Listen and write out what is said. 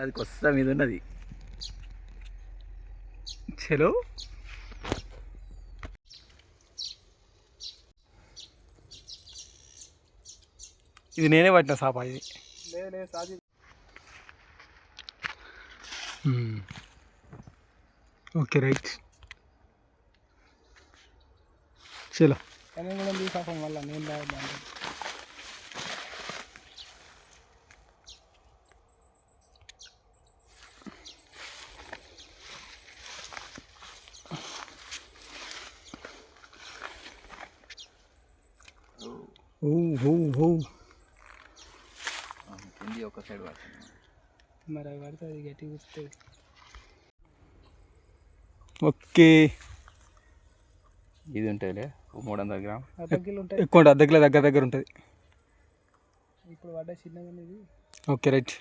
అది కొత్త మీద ఉన్నది. చలో ఇది నేనే పట్టిన సాప ఇది. ఓకే రైట్ చలో. వల్ల నేను ఒక సైడ్ పడుతుంది మరి అది పడితే అది గట్టి కూర్చుంటుంది. ఓకే ఇది ఉంటుందిలే 300 గ్రామ్ ఎక్కువ ఉంటుంది. అర్ధ కిలో దగ్గర ఉంటుంది. ఇప్పుడు పడ్డ చిన్నగా. Okay right.